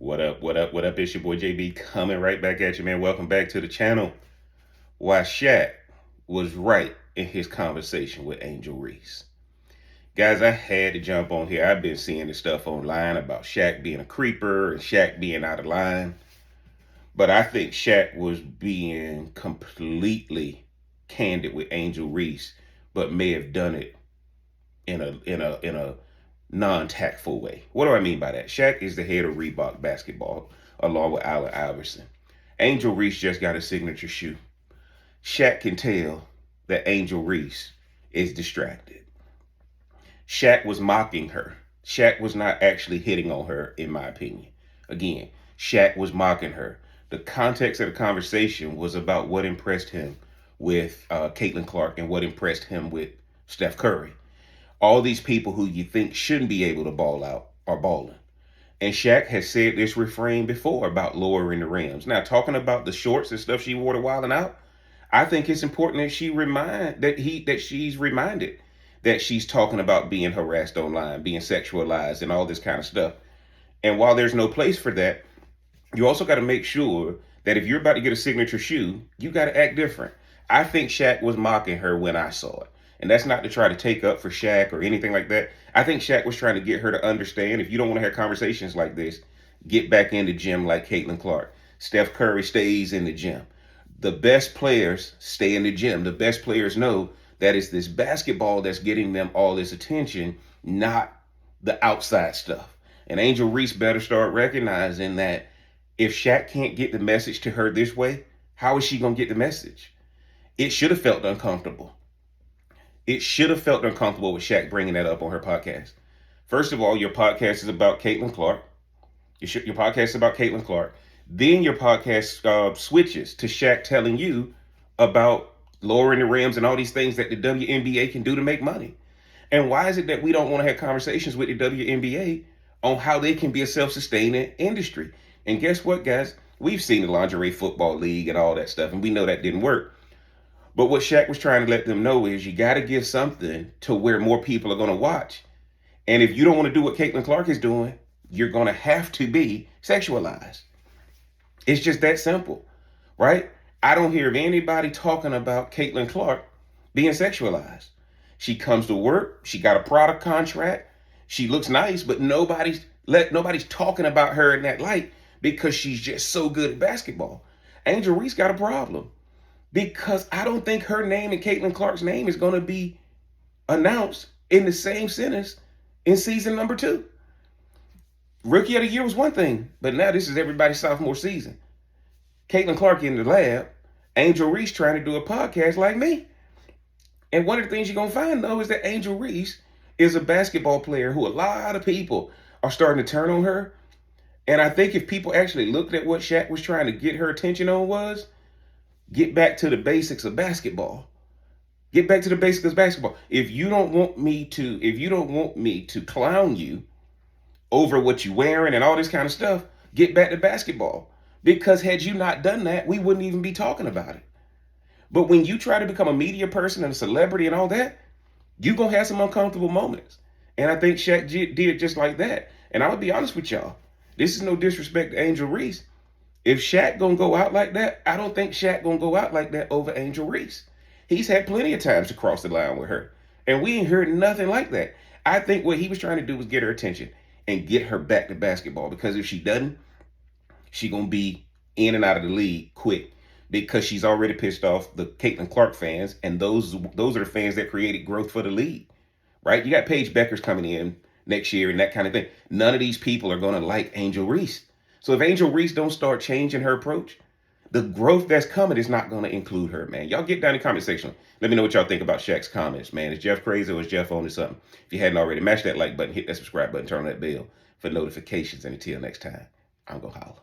What up, what up, what up? It's your boy JB coming right back at you, man. Welcome back to the channel. Why Shaq was right in his conversation with Angel Reese. Guys, I had to jump on here. I've been seeing this stuff online about Shaq being a creeper and Shaq being out of line. But I think Shaq was being completely candid with Angel Reese, but may have done it in a non-tactful way. What do I mean by that? Shaq is the head of Reebok basketball, along with Allen Iverson. Angel Reese just got a signature shoe. Shaq can tell that Angel Reese is distracted. Shaq was mocking her. Shaq was not actually hitting on her, in my opinion. Again, Shaq was mocking her. The context of the conversation was about what impressed him with Caitlin Clark and what impressed him with Steph Curry. All these people who you think shouldn't be able to ball out are balling. And Shaq has said this refrain before about lowering the rims. Now, talking about the shorts and stuff she wore to wilding out, I think it's important that she's reminded that she's talking about being harassed online, being sexualized, and all this kind of stuff. And while there's no place for that, you also got to make sure that if you're about to get a signature shoe, you got to act different. I think Shaq was mocking her when I saw it. And that's not to try to take up for Shaq or anything like that. I think Shaq was trying to get her to understand, if you don't want to have conversations like this, get back in the gym like Caitlin Clark. Steph Curry stays in the gym. The best players stay in the gym. The best players know that it's this basketball that's getting them all this attention, not the outside stuff. And Angel Reese better start recognizing that if Shaq can't get the message to her this way, how is she going to get the message? It should have felt uncomfortable. It should have felt uncomfortable with Shaq bringing that up on her podcast. First of all, your podcast is about Caitlin Clark. Your podcast is about Caitlin Clark. Then your podcast switches to Shaq telling you about lowering the rims and all these things that the WNBA can do to make money. And why is it that we don't want to have conversations with the WNBA on how they can be a self-sustaining industry? And guess what, guys? We've seen the lingerie football league and all that stuff, and we know that didn't work. But what Shaq was trying to let them know is you got to give something to where more people are going to watch. And if you don't want to do what Caitlin Clark is doing, you're going to have to be sexualized. It's just that simple, right? I don't hear of anybody talking about Caitlin Clark being sexualized. She comes to work. She got a product contract. She looks nice, but nobody's talking about her in that light because she's just so good at basketball. Angel Reese got a problem. Because I don't think her name and Caitlin Clark's name is going to be announced in the same sentence in season number 2. Rookie of the year was one thing, but now this is everybody's sophomore season. Caitlin Clark in the lab, Angel Reese trying to do a podcast like me. And one of the things you're going to find, though, is that Angel Reese is a basketball player who a lot of people are starting to turn on her. And I think if people actually looked at what Shaq was trying to get her attention on was, get back to the basics of basketball. Get back to the basics of basketball. If you don't want me to clown you over what you're wearing and all this kind of stuff, get back to basketball. Because had you not done that, we wouldn't even be talking about it. But when you try to become a media person and a celebrity and all that, you're going to have some uncomfortable moments. And I think Shaq did it just like that. And I'll be honest with y'all. This is no disrespect to Angel Reese. If Shaq gonna go out like that, I don't think Shaq gonna go out like that over Angel Reese. He's had plenty of times to cross the line with her. And we ain't heard nothing like that. I think what he was trying to do was get her attention and get her back to basketball. Because if she doesn't, she gonna be in and out of the league quick. Because she's already pissed off the Caitlin Clark fans. And those are the fans that created growth for the league. Right? You got Paige Beckers coming in next year and that kind of thing. None of these people are gonna like Angel Reese. So if Angel Reese don't start changing her approach, the growth that's coming is not going to include her, man. Y'all get down in the comment section. Let me know what y'all think about Shaq's comments, man. Is Jeff crazy or is Jeff on to something? If you hadn't already, mash that like button, hit that subscribe button, turn on that bell for notifications. And until next time, I'm going to holla.